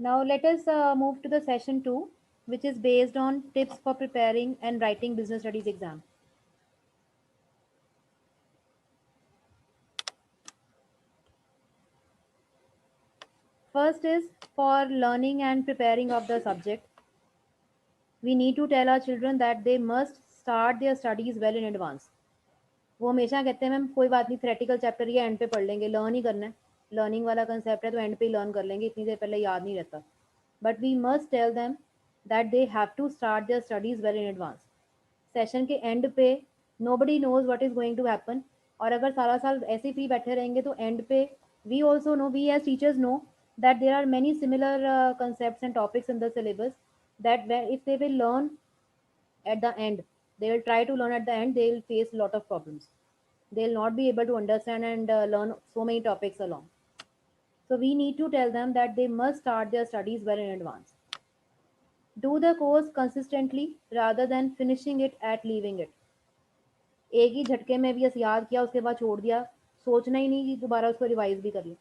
Now let us move to the session 2, which is based on tips for preparing and writing business studies exam. First is for learning and preparing of the subject. We need to tell our children that they must start their studies well in advance. वो हमेशा कहते हैं ma'am कोई बात नहीं theoretical chapter ये and पे पढ़ लेंगे लर्न ही करना है लर्निंग वाला कंसेप्ट है तो एंड पे ही लर्न कर लेंगे इतनी देर पहले याद नहीं रहता but we must tell them that they have to start their studies well in advance session के एंड पे nobody knows what is going to happen और अगर सारा साल ऐसे ही फ्री बैठे रहेंगे तो एंड पे we also know we as teachers know that there are many similar concepts and topics in the syllabus that if they will learn at the end they will try to learn at the end they will face a lot of problems they'll not be able to understand and learn so many topics along so we need to tell them that they must start their studies well in advance do the course consistently rather than finishing it at leaving it एक ही झटके में भी बस याद किया उसके बाद छोड़ दिया सोचना ही नहीं कि दोबारा उसको रिवाइज भी कर ले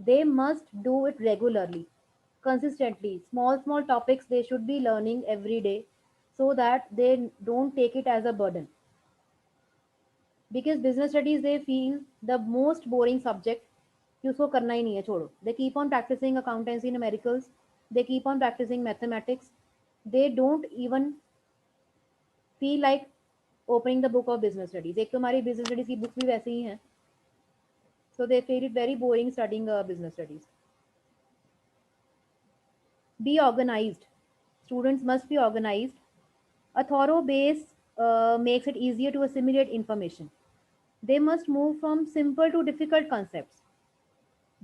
they must do it regularly consistently small topics they should be learning every day so that they don't take it as a burden because business studies they feel the most boring subject कि उसको करना ही नहीं है छोड़ो they keep on practicing accountancy numericals they keep on practicing mathematics they don't even feel like opening the book of business studies एक तो हमारी business studies की books भी वैसे ही हैं so they feel it very boring studying business studies be organized students must be organized a thorough base makes it easier to assimilate information they must move from simple to difficult concepts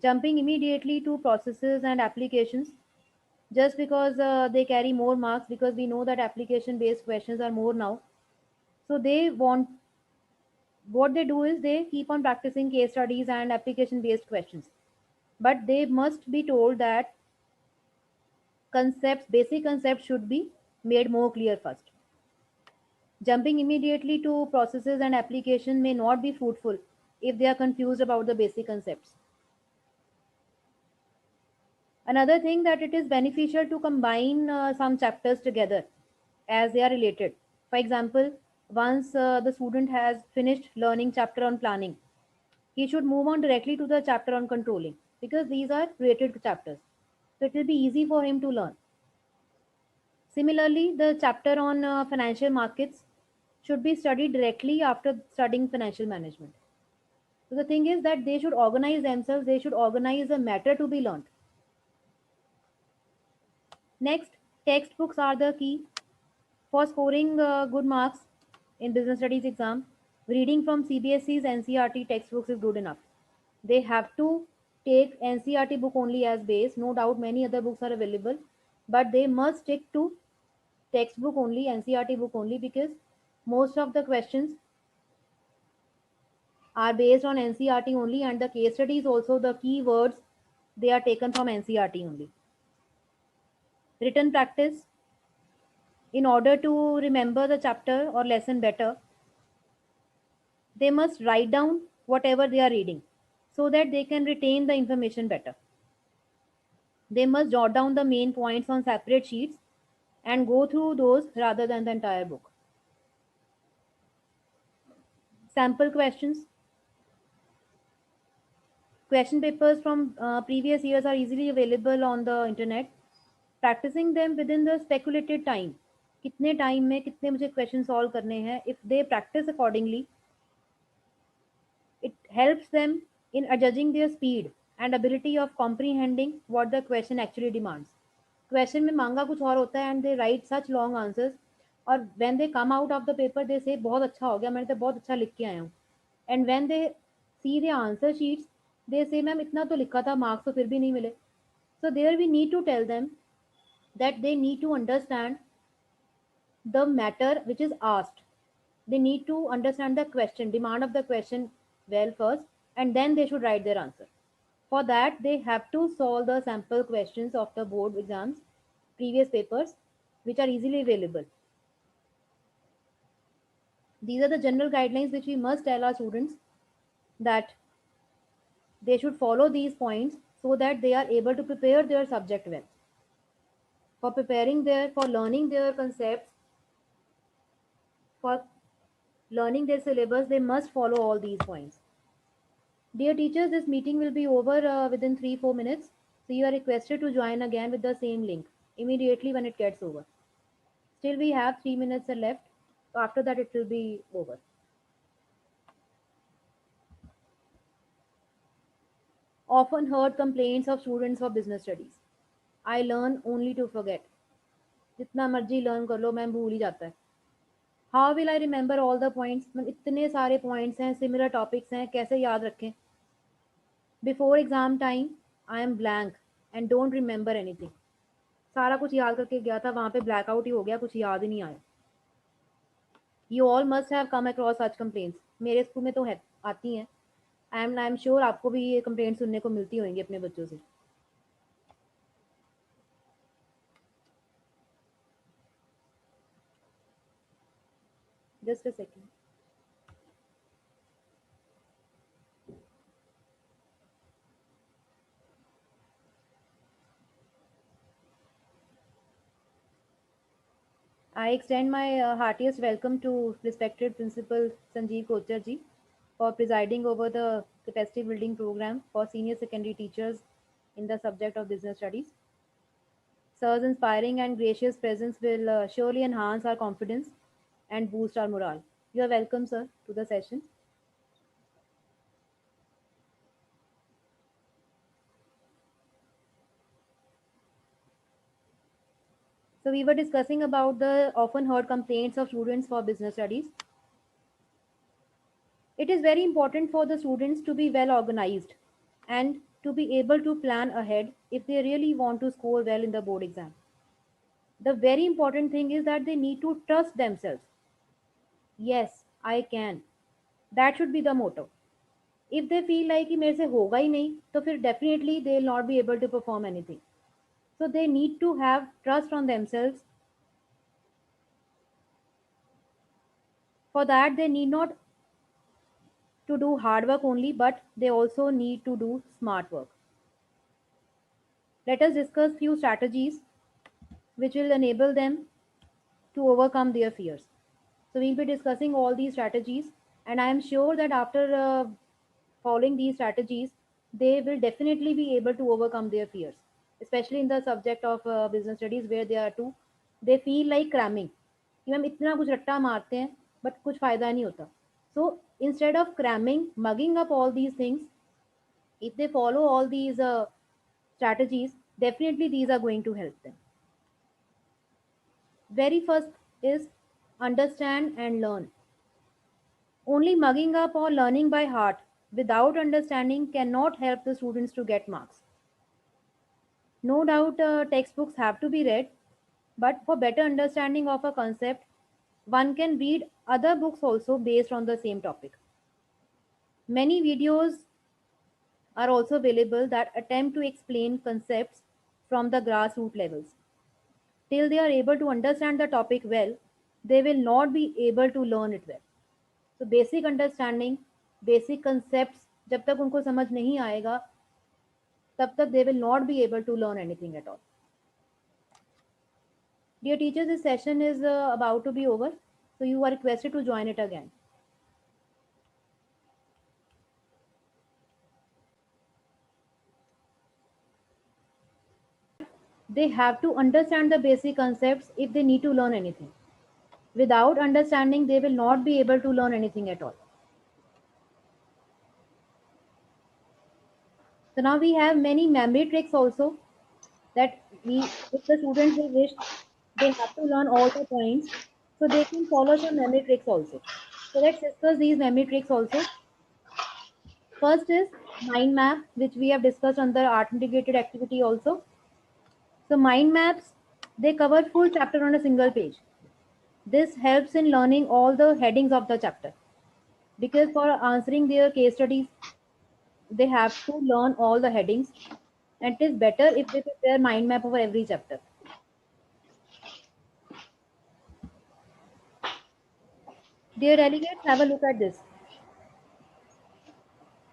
jumping immediately to processes and applications just because they carry more marks because we know that application based questions are more now so they want what they do is they keep on practicing case studies and application based questions but they must be told that concepts basic concepts should be made more clear first jumping immediately to processes and application may not be fruitful if they are confused about the basic concepts. Another thing that it is beneficial to combine some chapters together as they are related. For example, once the student has finished learning chapter on planning, he should move on directly to the chapter on controlling because these are related chapters. So it will be easy for him to learn. Similarly, the chapter on financial markets should be studied directly after studying financial management. So the thing is that they should organize themselves, they should organize a matter to be learned. Next, textbooks are the key for scoring good marks in business studies exam. Reading from CBSE's NCRT textbooks is good enough. They have to take NCRT book only as base. No doubt many other books are available, but they must stick to textbook only, NCRT book only because most of the questions are based on NCRT only and the case studies also the key words they are taken from NCRT only. Written practice in order to remember the chapter or lesson better they must write down whatever they are reading so that they can retain the information better. They must jot down the main points on separate sheets and go through those rather than the entire book. Sample questions. Question papers from previous years are easily available on the internet. Practicing them within the speculated time. कितने time में कितने मुझे question solve करने हैं if they practice accordingly it helps them in adjudging their speed and ability of comprehending what the question actually demands. Question में मांगा कुछ और होता है and they write such long answers और when they come out of the paper they say बहुत अच्छा हो गया मैंने तो बहुत अच्छा लिख के आया हूँ and when they see the answer sheets they say ma'am इतना तो लिखा था मार्क्स तो फिर भी नहीं मिले so there we need to tell them that they need to understand the matter which is asked they need to understand the question demand of the question well first and then they should write their answer for that they have to solve the sample questions of the board exams previous papers which are easily available these are the general guidelines which we must tell our students that they should follow these points so that they are able to prepare their subject well for learning their concepts, for learning their syllabus, they must follow all these points. Dear teachers, this meeting will be over within 3-4 minutes. So you are requested to join again with the same link immediately when it gets over. Still, we have 3 minutes left. So after that, it will be over. Often heard complaints of students of business studies. I learn only to forget. जितना मर्जी learn कर लो ma'am भूल ही जाता है. How will I remember all the points. Ma'am इतने सारे points हैं, similar topics हैं, कैसे याद रखें. Before exam time I am blank and don't remember anything. सारा कुछ याद करके गया था, वहां पे ब्लैकआउट ही हो गया, कुछ याद ही नहीं आया. You all must have come across such complaints. मेरे स्कूल में तो है, आती हैं. आई एम श्योर आपको भी ये कंप्लेंट सुनने को मिलती होंगी अपने बच्चों से. Just a second. I extend my heartiest welcome to respected Principal Sanjeev Kochar ji for presiding over the capacity building program for senior secondary teachers in the subject of business studies. Sir's inspiring and gracious presence will surely enhance our confidence and boost our morale. You are welcome, sir, to the session. So we were discussing about the often heard complaints of students for business studies. It is very important for the students to be well organized and to be able to plan ahead if they really want to score well in the board exam. The very important thing is that they need to trust themselves. Yes, I can. That should be the motto. If they feel like कि मेरे से होगा ही नहीं, तो फिर definitely they will not be able to perform anything. So they need to have trust on themselves. For that, they need not to do hard work only, but they also need to do smart work. Let us discuss few strategies which will enable them to overcome their fears. So we'll be discussing all these strategies, and I am sure that after following these strategies, they will definitely be able to overcome their fears, especially in the subject of business studies where they are too. They feel like cramming. कि ma'am इतना कुछ रट्टा मारते हैं but कुछ फायदा नहीं होता. So instead of cramming, mugging up all these things, if they follow all these strategies, definitely these are going to help them. Very first is understand and learn. Only mugging up or learning by heart without understanding cannot help the students to get marks. No doubt textbooks have to be read, but for better understanding of a concept, one can read other books also based on the same topic. Many videos are also available that attempt to explain concepts from the grassroots levels. Till they are able to understand the topic well, they will not be able to learn it well. So basic understanding, basic concepts, जब तक उनको समझ नहीं आएगा, तब तक they will not be able to learn anything at all. Dear teachers, this session is about to be over, so you are requested to join it again. They have to understand the basic concepts if they need to learn anything. Without understanding, they will not be able to learn anything at all. So now we have many memory tricks also that if the students will wish, they have to learn all the points, so they can follow some memory tricks also. So let's discuss these memory tricks also. First is mind map, which we have discussed under art integrated activity also. So mind maps, they cover full chapter on a single page. This helps in learning all the headings of the chapter, because for answering their case studies, they have to learn all the headings, and it is better if they prepare mind map over every chapter. Dear delegates, have a look at this.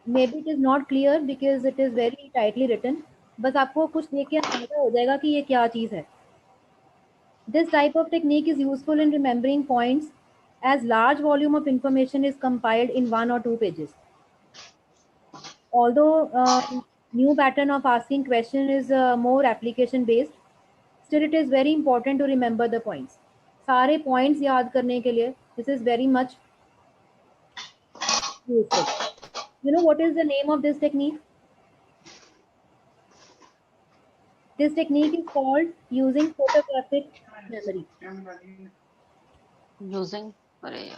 Maybe it is not clear because it is very tightly written. बस आपको कुछ देख के अंदाजा हो जाएगा कि ये क्या चीज़ है. This type of technique is useful in remembering points as large volume of information is compiled in 1 or 2 pages. Although new pattern of asking question is more application based, still it is very important to remember the points. सारे points याद करने के लिए this is very much useful. You know what is the name of this technique? This technique is called using photographic memory. Using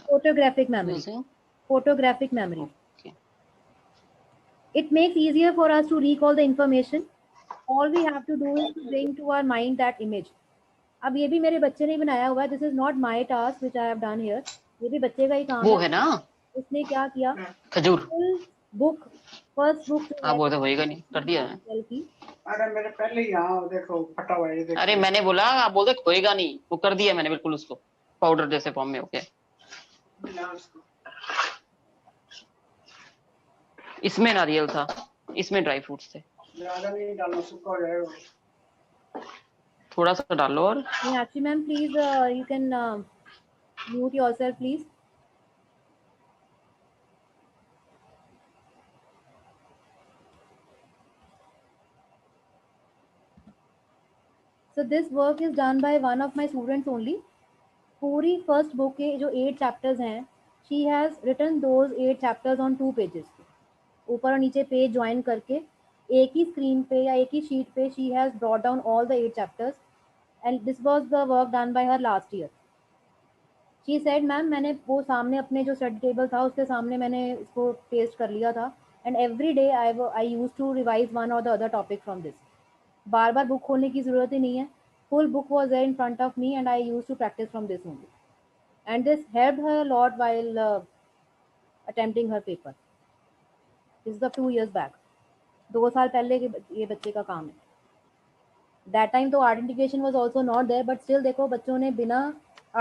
Photographic memory. using Photographic memory. okay. It makes easier for us to recall the information. All we have to do is to bring to our mind that image. अब ये भी मेरे बच्चे ने बनाया हुआ है. This is not my task which I have done here. ये भी बच्चे का ही काम वो है. है ना उसने क्या किया? खजूर. Full book, first book जो आप है बोलते होएगा नहीं, कर दिया है. कल की. अरे मेरे पहले ही यहाँ देखो फटा हुआ है ये देखो. अरे मैंने बोला आप बोलते होएगा नहीं, वो कर दिया मैंने बिल्कुल उसको पाउडर जैसे फॉर्म में. ओके, मिला उसको. इसमें नारियल था, इसमें ड्राई फ्रूट्स थे. ज्यादा नहीं डालना, सूखा हो जाएगा. थोड़ा सा डालो. और Actually, ma'am, please you can mute yourself, please. So this work is done by one of my students only. पूरी फर्स्ट बुक के जो 8 चैप्टर्स हैं, she has written those 8 chapters on 2 pages. ऊपर और नीचे पेज ज्वाइन करके एक ही screen पे या एक ही शीट पे she has brought down all the 8 chapters and this was the work done by her last year. She said ma'am मैंने वो सामने अपने जो स्टडी टेबल था उसके सामने मैंने इसको पेस्ट कर लिया था and every day I use to revise one or the other topic from this. बार बार बुक खोलने की ज़रूरत ही नहीं है. Full book was there in front of me and I used to practice from this only. And this helped her a lot while attempting her paper. This is the 2 years back. 2 साल पहले ये बच्चे का काम है. That time तो art integration was also not there, but still देखो बच्चों ने बिना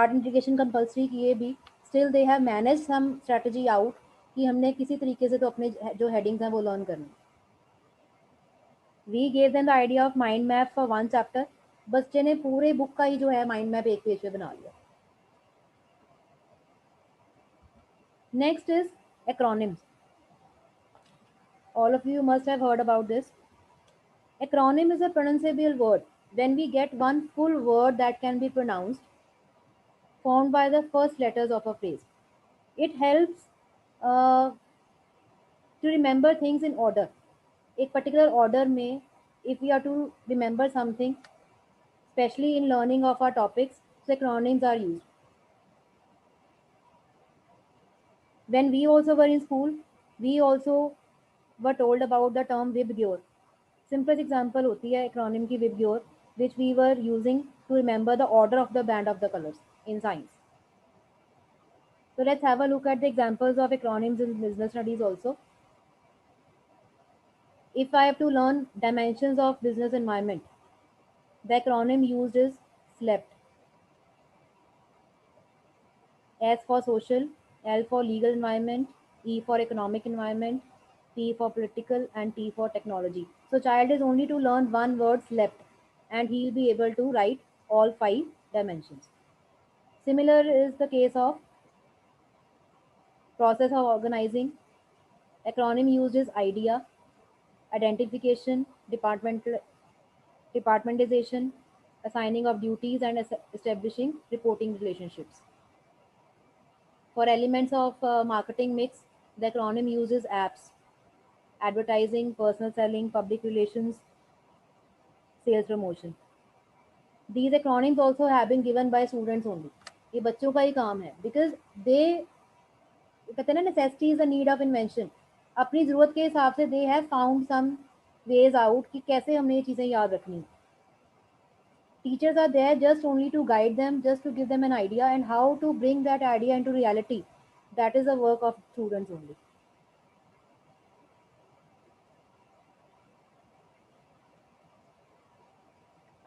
art integration compulsory किए भी still they have managed some strategy out कि हमने किसी तरीके से तो अपने जो headings हैं वो learn करने. We gave them the idea of mind map for one chapter. बच्चे ने पूरे बुक का ही जो है माइंड मैप एक पेज पे बना लिया. Next is acronyms. All of you must have heard about this. Acronym is a pronounceable word when we get one full word that can be pronounced, formed by the first letters of a phrase. It helps to remember things in order. एक particular order में, if we are to remember something, especially in learning of our topics, so acronyms are used. When we also were in school, we also were told about the term VibGyor. Simplest example होती है acronym की VibGyor, which we were using to remember the order of the band of the colors in science. So let's have a look at the examples of acronyms in business studies also. If I have to learn dimensions of business environment, the acronym used is SLEPT. S for social, L for legal environment, E for economic environment, P for political, and T for technology. So child is only to learn one word SLEPT and he will be able to write all 5 dimensions. Similar is the case of process of organizing. Acronym used is IDEA, identification, departmentization, assigning of duties, and establishing reporting relationships. For elements of marketing mix, the acronym uses apps, advertising, personal selling, public relations, sales promotion. These acronyms also have been given by students only. ये बच्चों का ही काम है because they कहते हैं ना necessity is the need of invention. अपनी ज़रूरत के हिसाब से they have found some ways out कि कैसे हमने ये चीज़ें याद रखनी. Teachers are there just only to guide them, just to give them an idea and how to bring that idea into reality. That is the work of students only.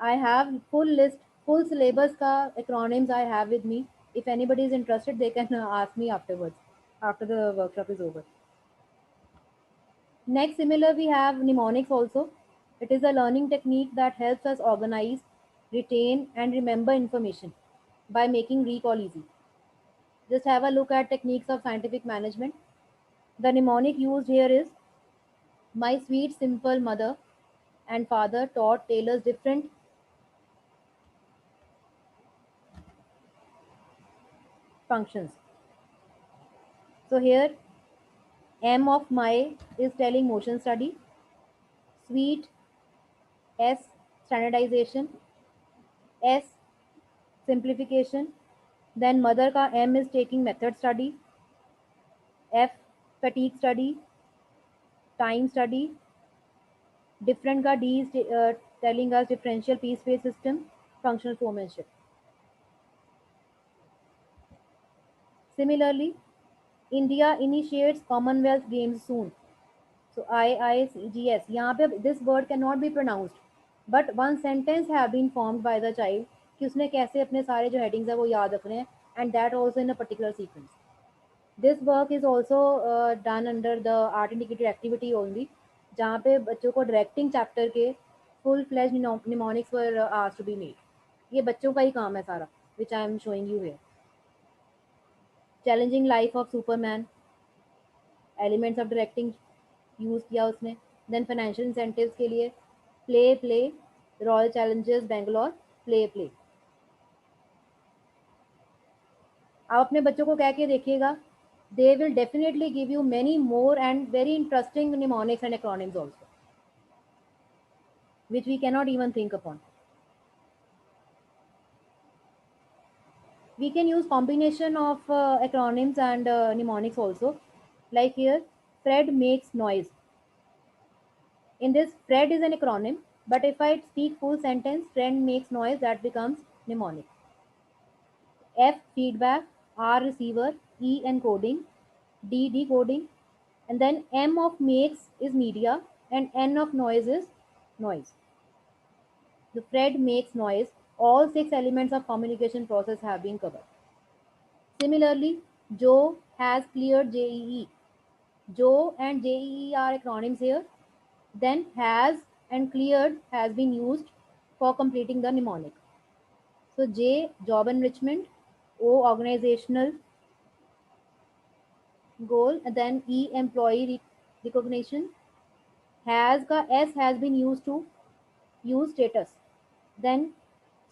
I have full list, full syllabus का acronyms I have with me. If anybody is interested, they can ask me afterwards, after the workshop is over. Next, similar we have mnemonics also. It is a learning technique that helps us organize retain, and remember information by making recall easy. Just have a look at techniques of scientific management. The mnemonic used here is my sweet simple mother and father taught tailors different functions. So here M of my is telling motion study, sweet S standardization, S simplification, then mother का M is taking method study, F fatigue study, time study, different का D is telling us differential piece space system, functional foremanship. Similarly, India initiates Commonwealth Games soon. So IICGS, यहाँ पे this word cannot be pronounced, but one sentence have been formed by the child कि उसने कैसे अपने सारे जो headings है वो याद रखने हैं, and that also in a particular sequence. This work is also done under the art indicated activity only, जहाँ पे बच्चों को directing chapter के full fledged mnemonics were asked to be made. ये बच्चों का ही काम है सारा, which I am showing you here. Challenging life of Superman, elements of directing use किया उसने. देन फाइनेंशियल इंसेंटिव्स के लिए play play, Royal Challengers Bangalore, play play. आप अपने बच्चों को कह के देखिएगा, they will definitely give you many more and very interesting mnemonics and acronyms also, which we cannot even think upon. We can use combination of acronyms and mnemonics also. Like here, Fred makes noise. In this, Fred is an acronym, but if I speak full sentence, Fred makes noise, that becomes mnemonic. F feedback, R receiver, E encoding, D decoding, and then M of makes is media, and N of noise is noise. The Fred makes noise. All 6 elements of communication process have been covered. Similarly, Joe has cleared JEE. Joe and JEE are acronyms here. Then has and cleared has been used for completing the mnemonic. So J, job enrichment, O, organizational goal, and then E, employee recognition. Has ka S has been used to use status. Then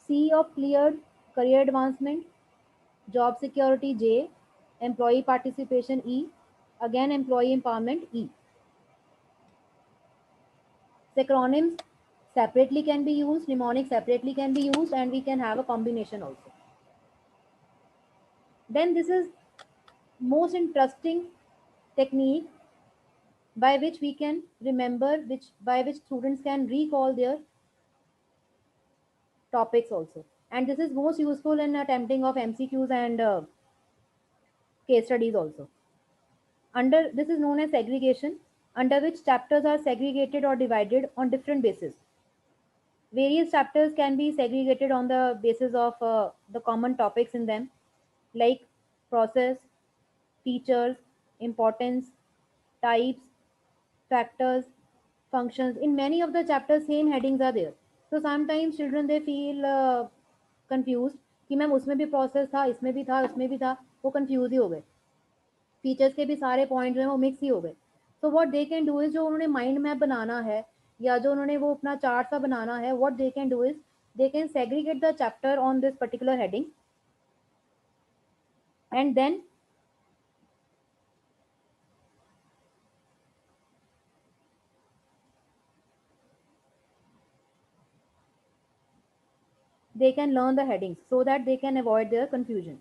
C of cleared, career advancement, job security J, employee participation E, again employee empowerment E. Acronyms separately can be used, mnemonics separately can be used, and we can have a combination also. Then this is most interesting technique by which we can remember, by which students can recall their topics also. And this is most useful in attempting of MCQs and case studies also. Under this is known as segregation, under which chapters are segregated or divided on different bases. Various chapters can be segregated on the basis of the common topics in them, like process, features, importance, types, factors, functions. In many of the chapters, same headings are there. So sometimes children they feel confused कि ma'am उसमें भी process था, इसमें भी था, उसमें भी था, वो confuse ही हो गए. फीचर्स के भी सारे पॉइंट जो है वो मिक्स ही हो गए. So what they can do is, जो उन्होंने माइंड मैप बनाना है या जो उन्होंने वो अपना चार्ट सा बनाना है, what they can do is they can segregate the chapter on this particular heading and then they can learn the headings so that they can avoid their confusion.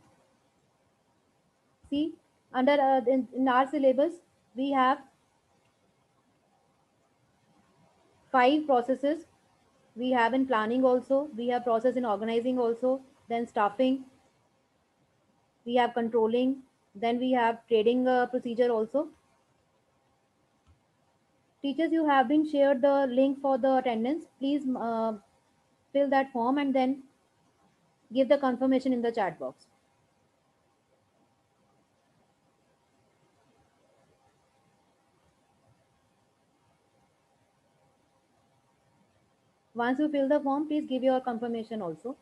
See, under in our syllabus we have 5 processes. We have in planning also, we have process in organizing also, then staffing, we have controlling, then we have trading procedure also. Teachers, you have been shared the link for the attendance. Please fill that form and then give the confirmation in the chat box. Once you fill the form, please give your confirmation also.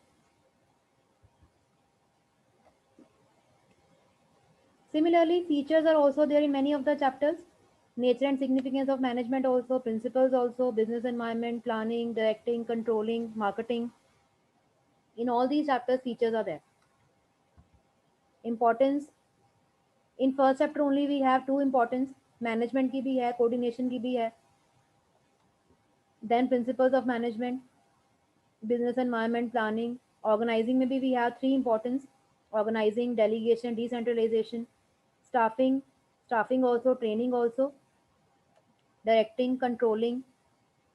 Similarly, features are also there in many of the chapters. Nature and significance of management also, principles also, business environment, planning, directing, controlling, marketing. In all these chapters, features are there. Importance, in first chapter only we have two importance, management की भी है, coordination की भी है. Then principles of management, business environment, planning, organizing में भी we have three importance, organizing, delegation, decentralization, staffing also, training also, directing, controlling,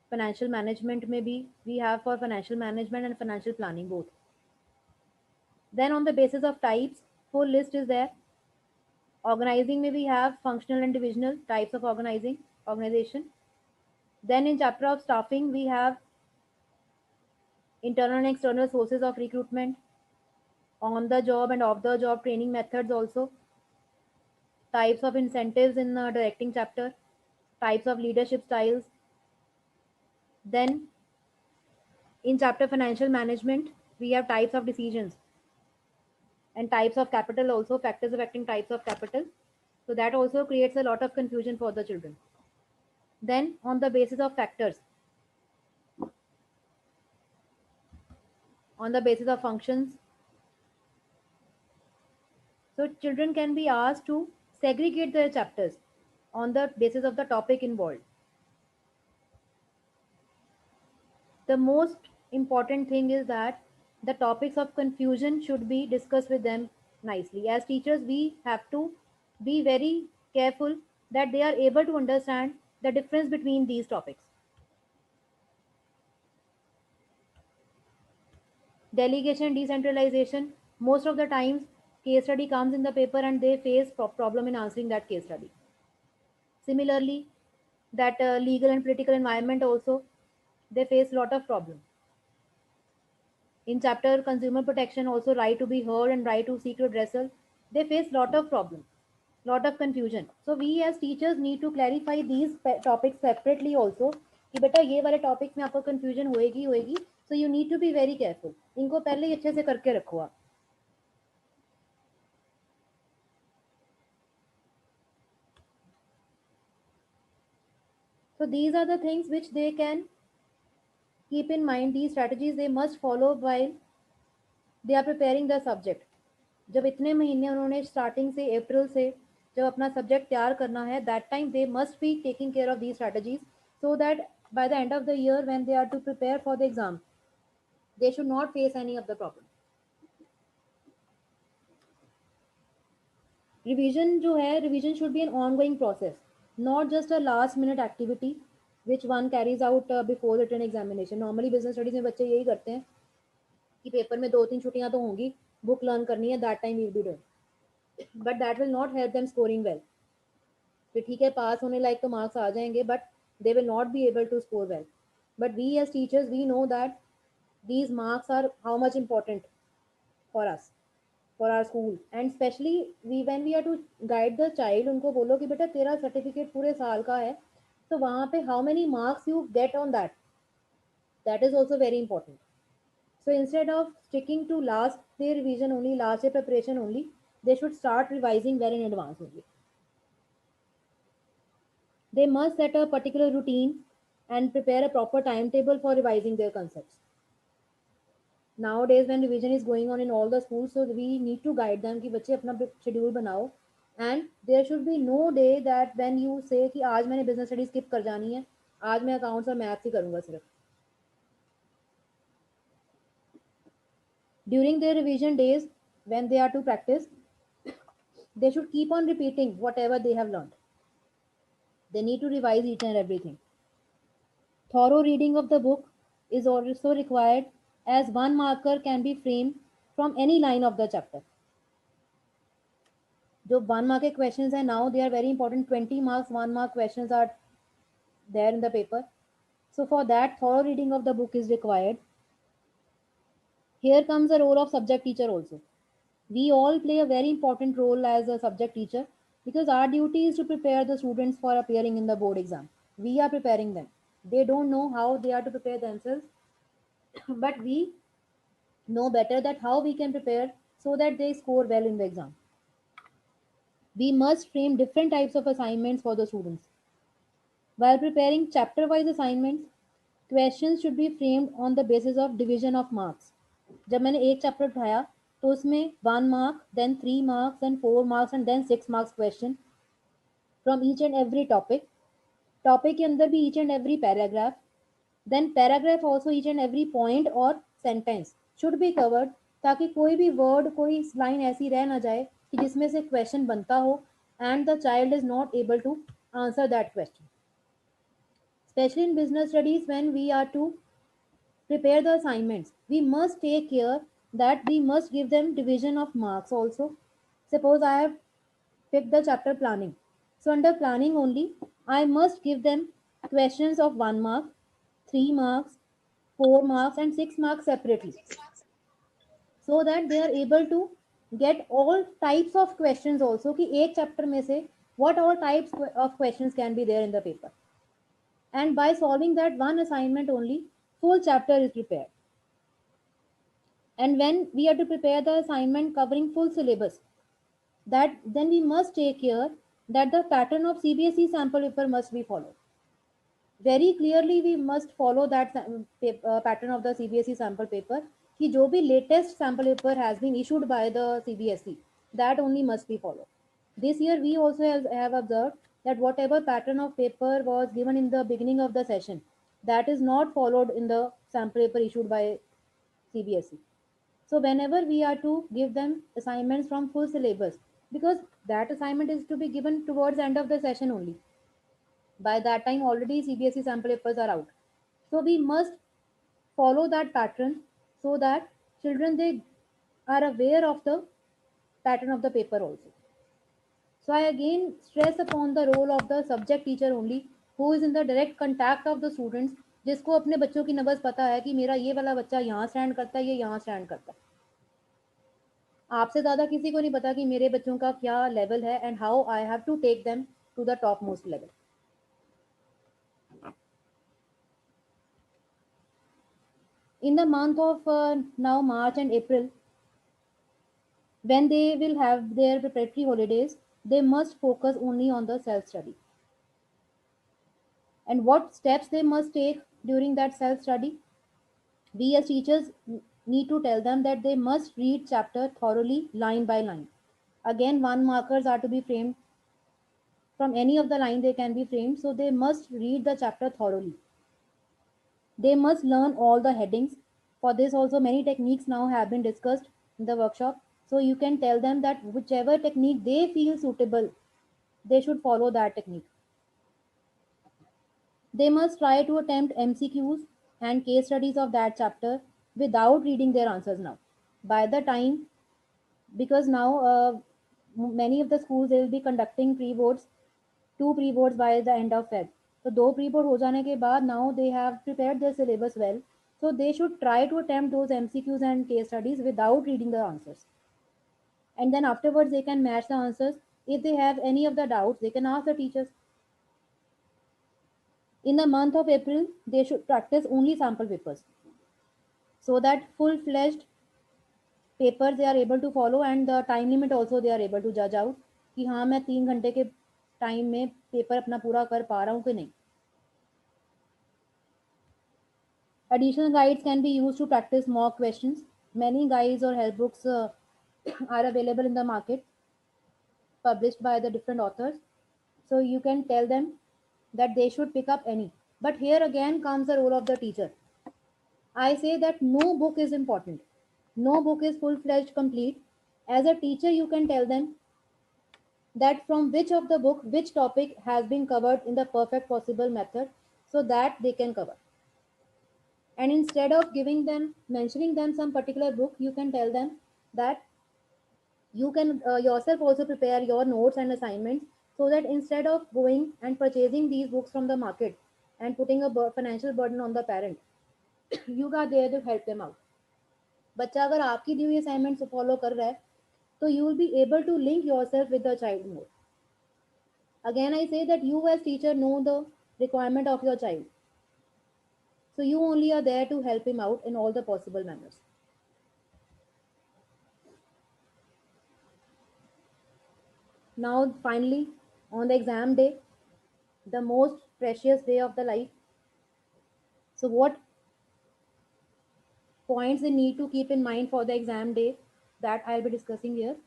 financial management में भी we have for financial management and financial planning both. Then on the basis of types, full list is there. Organizing में we have functional and divisional types of organization. Then in chapter of staffing we have internal and external sources of recruitment, on the job and off the job training methods also, types of incentives in the directing chapter, types of leadership styles. Then in chapter financial management we have types of decisions and types of capital also, factors affecting types of capital. So that also creates a lot of confusion for the children. Then on the basis of factors, on the basis of functions, so children can be asked to segregate their chapters on the basis of the topic involved. The most important thing is that the topics of confusion should be discussed with them nicely. As teachers, we have to be very careful that they are able to understand the difference between these topics. Delegation, decentralization, most of the times case study comes in the paper and they face problem in answering that case study. Similarly, that legal and political environment also, they face lot of problem. In chapter consumer protection also, right to be heard and right to seek redressal, they face lot of problem, lot of confusion. So we as teachers need to clarify these topics separately also कि बेटा ये वाले topics में आपको confusion होएगी, so you need to be very careful. इनको पहले ही अच्छे से करके रखो आप. So these are the things which they can keep in mind, these strategies they must follow while they are preparing the subject. जब इतने महीने उन्होंने स्टार्टिंग से अप्रैल से जब अपना सब्जेक्ट तैयार करना है, that time they must be taking care of these strategies so that by the end of the year when they are to prepare for the exam they should not face any of the problem. Revision जो है, revision should be an ongoing process, not just a last minute activity which one carries out before the written examination. Normally business studies में बच्चे यही करते हैं कि paper में 2-3 छुट्टियां तो होंगी, बुक लर्न करनी है, that time will be done, but that will not help them scoring well. फिर ठीक है, पास होने लायक तो मार्क्स आ जाएंगे but they will not be able to score well. But we as teachers we know that these marks are how much important for us, for our school, and especially when we are to guide the child, उनको बोलो कि बेटा तेरा certificate पूरे साल का है, तो वहाँ पे how many marks you get on that, that is also very important. So instead of sticking to last day revision only, last day preparation only, they should start revising well in advance only. They must set a particular routine and prepare a proper timetable for revising their concepts. Nowadays when revision is going on in all the schools, so we need to guide them कि बच्चे अपना schedule बनाओ, and there should be no day that when you say कि आज मैंने business studies skip कर जानी है, आज मैं accounts और maths ही करूँगा सिर्फ. During their revision days when they are to practice, they should keep on repeating whatever they have learned. They need to revise each and everything. Thorough reading of the book is also required, as one marker can be framed from any line of the chapter. जो 1 mark के questions हैं, now they are very important. 20 marks 1 mark questions are there in the paper. So for that, thorough reading of the book is required. Here comes the role of subject teacher also. We all play a very important role as a subject teacher because our duty is to prepare the students for appearing in the board exam. We are preparing them. They don't know how they are to prepare themselves. But we know better that how we can prepare so that they score well in the exam. We must frame different types of assignments for the students. While preparing chapter wise assignments, questions should be framed on the basis of division of marks. जब मैंने एक chapter उठाया तो उसमें 1 mark, then 3 marks, then 4 marks and then 6 marks question from each and every topic. Topic के अंदर भी each and every paragraph, then paragraph also each and every point और सेंटेंस शुड बी कवर्ड, ताकि कोई भी वर्ड कोई line ऐसी रह ना जाए कि जिसमें से क्वेश्चन बनता हो and the child is not able to answer that question. Especially in business studies, when we are to prepare the assignments, we must take care that we must give them division of marks also. Suppose I have picked the chapter planning. So under planning only, I must give them questions of 1 mark, 3 marks, 4 marks, and 6 marks separately, so that they are able to get all types of questions also. कि एक chapter में से what all types of questions can be there in the paper. And by solving that one assignment only, full chapter is prepared. And when we are to prepare the assignment covering full syllabus, that then we must take care that the pattern of CBSE sample paper must be followed. Very clearly we must follow that pattern of the CBSE sample paper, कि जो भी latest sample paper has been issued by the CBSE, that only must be followed. This year we also have observed that whatever pattern of paper was given in the beginning of the session, that is not followed in the sample paper issued by CBSE. So whenever we are to give them assignments from full syllabus, because that assignment is to be given towards the end of the session only. By that time already CBSE sample papers are out. So we must follow that pattern so that children they are aware of the pattern of the paper also. So I again stress upon the role of the subject teacher only, who is in the direct contact of the students, जिसको अपने बच्चों की नब्ज पता है कि मेरा ये वाला बच्चा यहाँ स्टैंड करता है, ये यहाँ स्टैंड करता है. आपसे ज़्यादा किसी को नहीं पता कि मेरे बच्चों का क्या लेवल है and how I have to take them to the top most level. In the month of now March and April, when they will have their preparatory holidays, they must focus only on the self study. And what steps they must take during that self study? We as teachers need to tell them that they must read chapter thoroughly line by line. Again, 1 markers are to be framed from any of the line they can be framed, so they must read the chapter thoroughly. They must learn all the headings. For this also many techniques now have been discussed in the workshop. So you can tell them that whichever technique they feel suitable, they should follow that technique. They must try to attempt MCQs and case studies of that chapter without reading their answers now. By the time, because now many of the schools they will be conducting pre-boards, 2 pre-boards by the end of Feb. So 2 pre-board हो जाने के बाद now they have prepared their syllabus well. So they should try to attempt those MCQs and case studies without reading the answers. And then afterwards they can match the answers. If they have any of the doubts, they can ask the teachers. In the month of April, they should practice only sample papers, so that full-fledged papers they are able to follow, and the time limit also they are able to judge out कि हाँ मैं 3 घंटे के time में paper अपना पूरा कर पा रहा हूँ कि नहीं. Additional guides can be used to practice mock questions. Many guides or help books are available in the market, published by the different authors. So you can tell them that they should pick up any. But here again comes the role of the teacher. I say that no book is important. No book is full-fledged complete. As a teacher, you can tell them that from which of the book, which topic has been covered in the perfect possible method, so that they can cover. And instead of giving them, mentioning them some particular book, you can tell them that you can yourself also prepare your notes and assignments, so that instead of going and purchasing these books from the market and putting a financial burden on the parent, you are there to help them out. बच्चा अगर आपकी दी हुई assignment follow कर रहा है तो you will be able to link yourself with the child more. Again I say that you as teacher know the requirement of your child. So you only are there to help him out in all the possible manners. Now, finally, on the exam day, the most precious day of the life. So, what points they need to keep in mind for the exam day that I'll be discussing here?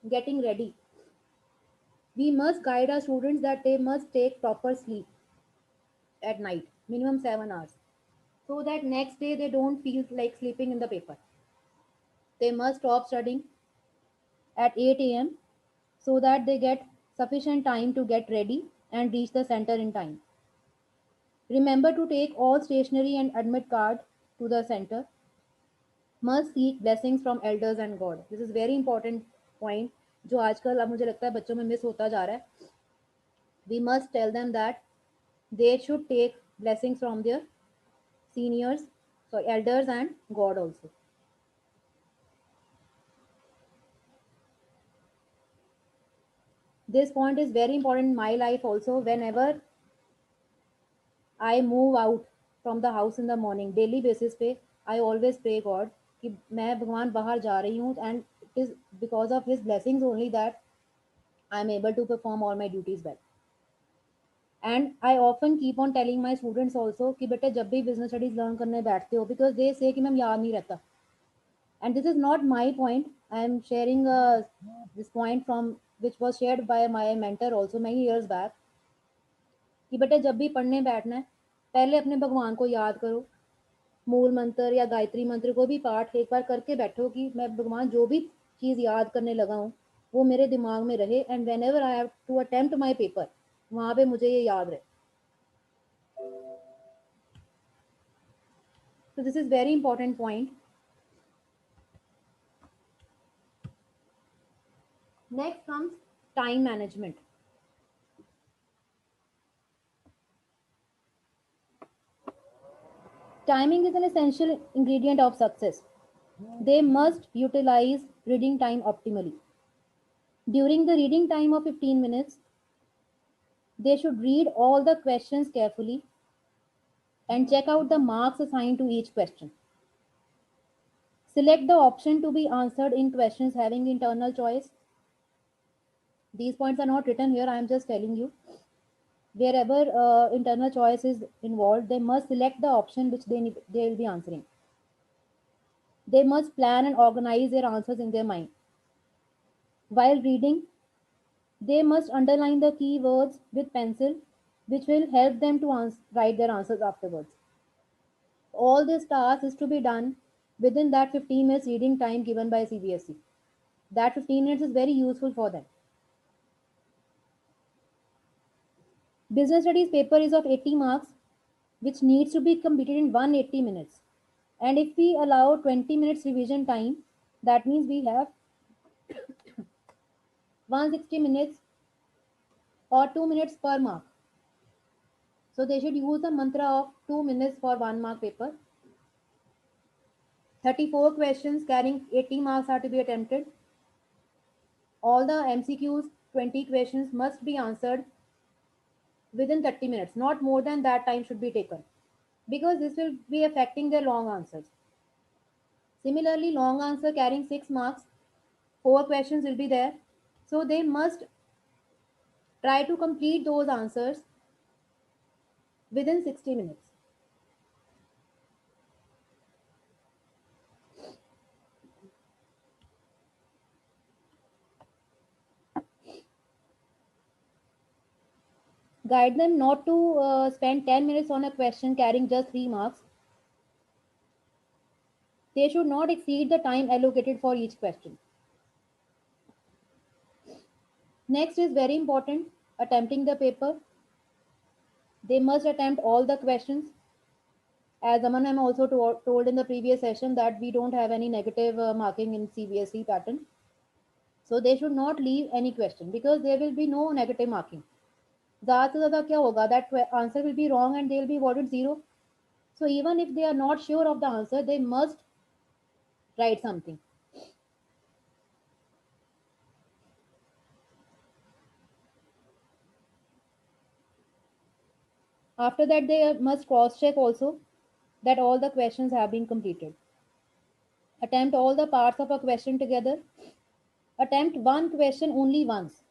Getting ready. We must guide our students that they must take proper sleep at night, minimum 7 hours, so that next day they don't feel like sleeping in the paper. They must stop studying at 8 a.m. so that they get sufficient time to get ready and reach the center in time. Remember to take all stationery and admit card to the center. Must seek blessings from elders and God. This is very important point जो आजकल अब मुझे लगता है बच्चों में miss होता जा रहा है. We must tell them that they should take blessings from their seniors, so elders and God also. This point is very important in my life also. Whenever I move out from the house in the morning, daily basis पे, I always pray God कि मैं भगवान बाहर जा रही हूँ, and it is because of His blessings only that I am able to perform all my duties well. And I often keep on telling my students also कि बेटे जब भी business studies learn करने बैठते हो, because they say कि ma'am याद नहीं रहता. And this is not my point. I am sharing this point from which was shared by my mentor also many years back. कि बेटे जब भी पढ़ने बैठना है, पहले अपने भगवान को याद करो, मूल मंत्र या गायत्री मंत्र को भी पाठ एक बार करके बैठो कि मैं भगवान जो भी चीज़ याद करने लगा हूँ वो मेरे दिमाग में रहे, and whenever I have to attempt my paper वहाँ पे मुझे ये याद रहे. So this is very important point. Next comes time management. Timing is an essential ingredient of success. They must utilize reading time optimally. During the reading time of 15 minutes, they should read all the questions carefully and check out the marks assigned to each question. Select the option to be answered in questions having internal choice. These points are not written here, I am just telling you. Wherever internal choice is involved, they must select the option which they will be answering. They must plan and organize their answers in their mind. While reading, they must underline the key words with pencil, which will help them to write their answers afterwards. All this task is to be done within that 15 minutes reading time given by CBSE. That 15 minutes is very useful for them. Business studies paper is of 80 marks, which needs to be completed in 180 minutes. And if we allow 20 minutes revision time, that means we have 160 minutes or 2 minutes per mark. So they should use the mantra of 2 minutes for 1 mark paper. 34 questions carrying 80 marks are to be attempted. All the MCQs, 20 questions, must be answered within 30 minutes. Not more than that time should be taken, because this will be affecting their long answers. Similarly, long answer carrying 6 marks, 4 questions will be there. So they must try to complete those answers within 60 minutes. Guide them not to spend 10 minutes on a question carrying just 3 marks. They should not exceed the time allocated for each question. Next is very important, attempting the paper. They must attempt all the questions. As Aman ma'am also told in the previous session that we don't have any negative marking in CBSE pattern. So they should not leave any question, because there will be no negative marking. ज़्यादा से ज़्यादा क्या होगा, that answer will be wrong and they will be awarded 0. So even if they are not sure of the answer, they must write something. After that, they must cross check also that all the questions have been completed. Attempt all the parts of a question together. Attempt one question only once.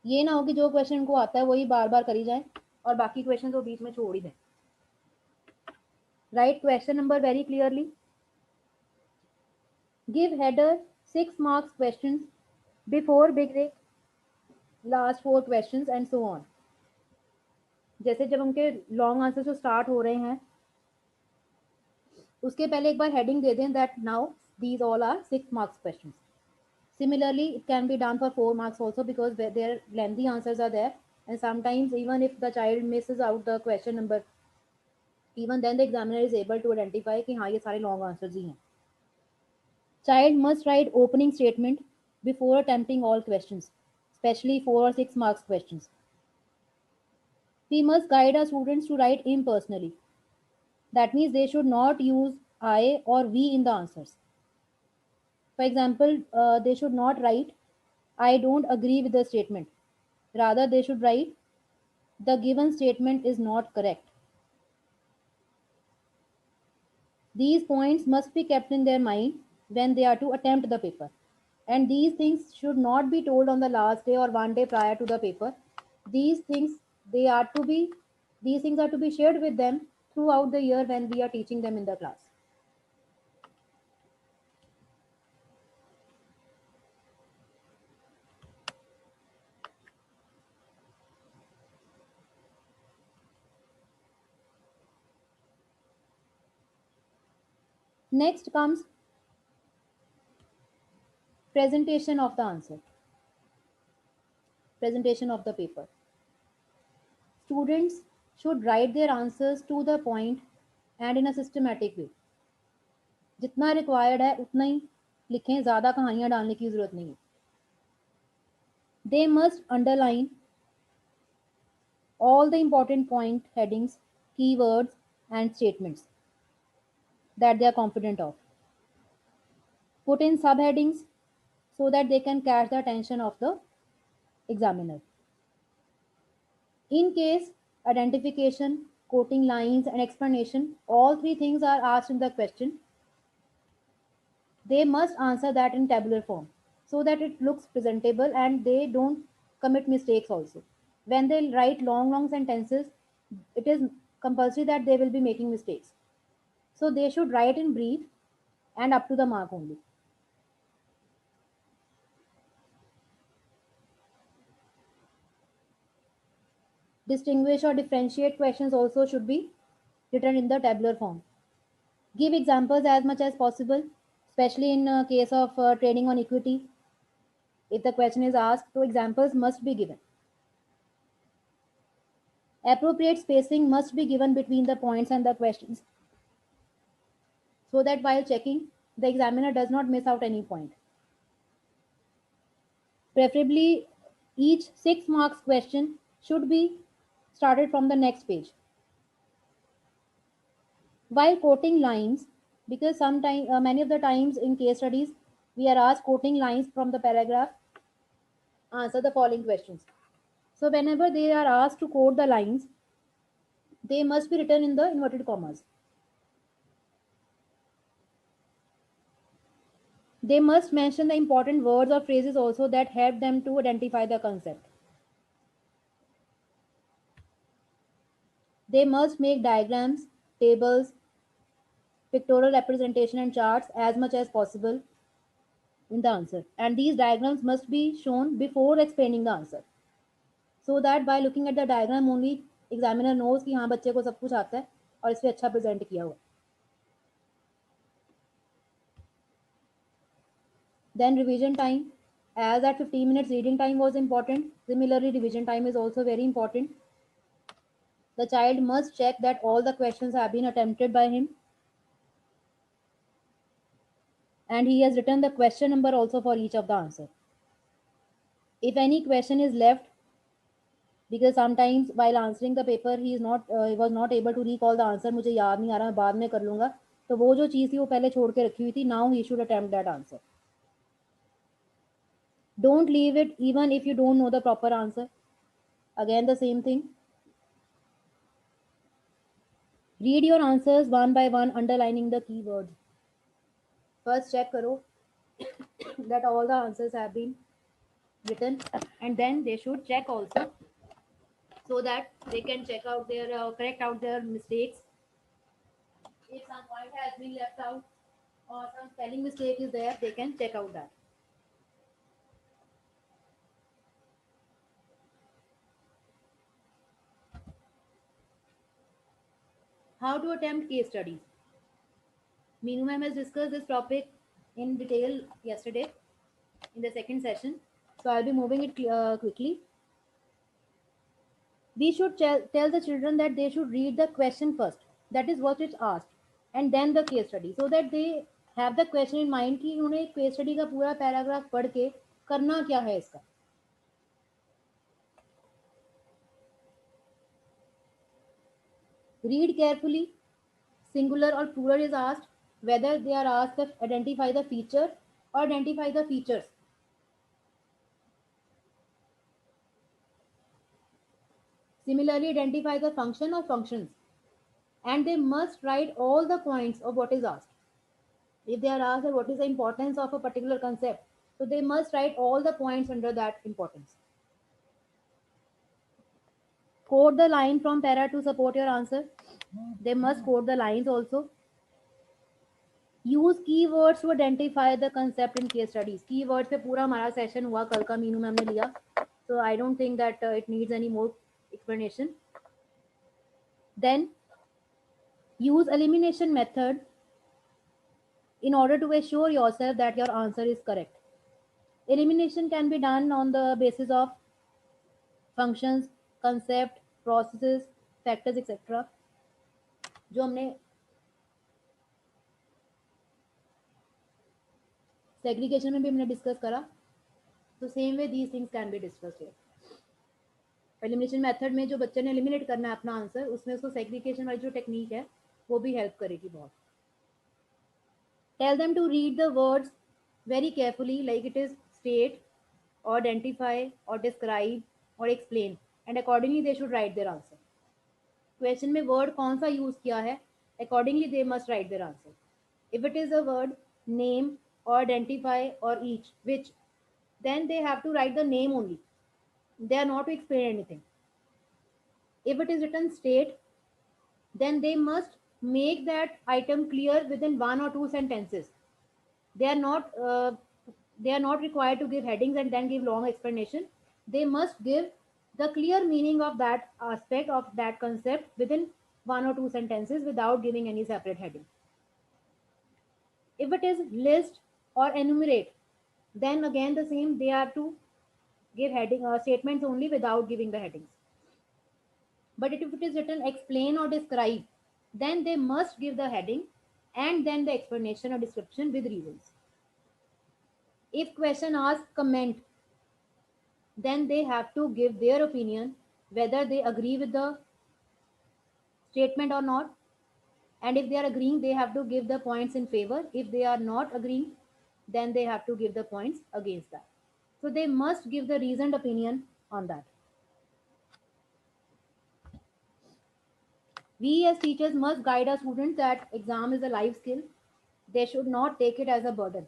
ये ना हो कि जो question उनको आता है वही बार बार करी जाए और बाकी क्वेश्चन को बीच में छोड़ ही दें. Write question number very clearly. Give header 6 marks questions before beginning last 4 questions and so on. जैसे जब उनके लॉन्ग आंसर जो स्टार्ट हो रहे हैं उसके पहले एक बार हेडिंग दे दें that now these all are 6 marks questions. Similarly, it can be done for 4 marks also because their lengthy answers are there, and sometimes even if the child misses out the question number, even then the examiner is able to identify कि हाँ ये सारे long answers ही हैं. Child must write opening statement before attempting all questions, especially 4 or 6 marks questions. We must guide our students to write impersonally. That means they should not use I or we in the answers. For example, they should not write I don't agree with the statement. Rather, they should write the given statement is not correct. These points must be kept in their mind when they are to attempt the paper. And these things should not be told on the last day or one day prior to the paper. These things they are to be these things are to be shared with them throughout the year when we are teaching them in the class. Next comes presentation of the answer. Presentation of the paper. Students should write their answers to the point and in a systematic way. जितना required है उतना ही लिखें, ज़्यादा कहानियाँ डालने की ज़रूरत नहीं है. They must underline all the important point headings, keywords and statements that they are confident of. Put in subheadings so that they can catch the attention of the examiner. In case identification, quoting lines and explanation, all three things are asked in the question, they must answer that in tabular form so that it looks presentable and they don't commit mistakes also. When they write long sentences, it is compulsory that they will be making mistakes. So they should write in brief and up to the mark only. Distinguish or differentiate questions also should be written in the tabular form. Give examples as much as possible, especially in case of training on equity. If the question is asked, so examples must be given. Appropriate spacing must be given between the points and the questions so that while checking, the examiner does not miss out any point. Preferably, each 6 marks question should be started from the next page. While quoting lines, because sometimes many of the times in case studies we are asked quoting lines from the paragraph, answer the following questions. So whenever they are asked to quote the lines, they must be written in the inverted commas. They must mention the important words or phrases also that help them to identify the concept. They must make diagrams, tables, pictorial representation and charts as much as possible in the answer. And these diagrams must be shown before explaining the answer. So that by looking at the diagram only, examiner knows कि हाँ बच्चे को सब कुछ आता है और इसे अच्छा present किया हुआ. Then revision time. As that 15 minutes reading time was important, similarly revision time is also very important. The child must check that all the questions have been attempted by him and he has written the question number also for each of the answer. If any question is left, because sometimes while answering the paper he was not able to recall the answer, मुझे याद नहीं आ रहा मैं बाद में कर लूँगा, तो वो जो चीज़ थी वो पहले छोड़ के रखी हुई थी, now he should attempt that answer. Don't leave it even if you don't know the proper answer. Again the same thing. Read your answers one by one, underlining the keywords. First check karo that all the answers have been written, and then they should check also, so that they can check out their correct out their mistakes. If some point has been left out or some spelling mistake is there, they can check out that. How to attempt case studies. Meenu ma'am has discussed this topic in detail yesterday in the second session, so I'll be moving it quickly. We should tell the children that they should read the question first, that is what is asked, and then the case study, so that they have the question in mind कि उन्हें case study का पूरा paragraph पढ़ के करना क्या है इसका. Read carefully. Singular or plural is asked, whether they are asked to identify the feature or identify the features. Similarly, identify the function or functions. And they must write all the points of what is asked. If they are asked what is the importance of a particular concept, so they must write all the points under that importance. Quote the line from para to support your answer. They must quote the lines also. Use keywords to identify the concept in case studies. Keywords पे पूरा हमारा session हुआ कल का, Meenu ma'am ने लिया, so I don't think that it needs any more explanation. Then use elimination method in order to assure yourself that your answer is correct. Elimination can be done on the basis of functions, concept, processes, factors, etc. जो हमने segregation में भी हमने discuss करा, तो same way these things can be discussed here. Elimination method में जो बच्चे ने एलिमिनेट करना है अपना आंसर, उसमें उसको सेग्रीगेशन वाली जो टेक्निक है वो भी हेल्प करेगी बहुत. Tell them to read the words very carefully, like it is state और आइडेंटिफाई और डिस्क्राइब और explain, and accordingly they should write their answer. Question में वर्ड कौन सा यूज किया है, accordingly they must write their answer. If it is a word name or identify or each which, then they have to write the name only, they are not to explain anything. If it is written state, then they must make that item clear within one or two sentences. They are not required to give headings and then give long explanation. They must give the clear meaning of that aspect of that concept within one or two sentences without giving any separate heading. If it is list or enumerate, then again the same, they are to give heading statements only without giving the headings. But if it is written explain or describe, then they must give the heading and then the explanation or description with reasons. If question asks comment, then they have to give their opinion whether they agree with the statement or not, and if they are agreeing, they have to give the points in favor. If they are not agreeing, then they have to give the points against that. So they must give the reasoned opinion on that. We as teachers must guide our students that exam is a life skill. They should not take it as a burden.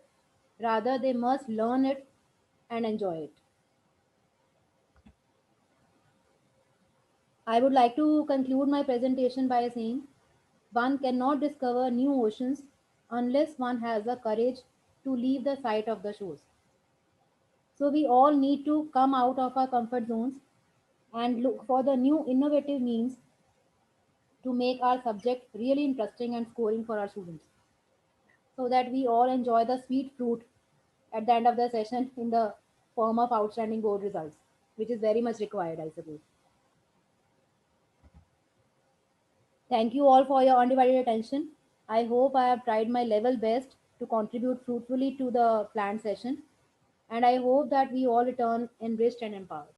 Rather, they must learn it and enjoy it. I would like to conclude my presentation by saying one cannot discover new oceans unless one has the courage to leave the sight of the shores. So we all need to come out of our comfort zones and look for the new innovative means to make our subject really interesting and scoring for our students, so that we all enjoy the sweet fruit at the end of the session in the form of outstanding board results, which is very much required, I suppose. Thank you all for your undivided attention. I hope I have tried my level best to contribute fruitfully to the planned session, and I hope that we all return enriched and empowered.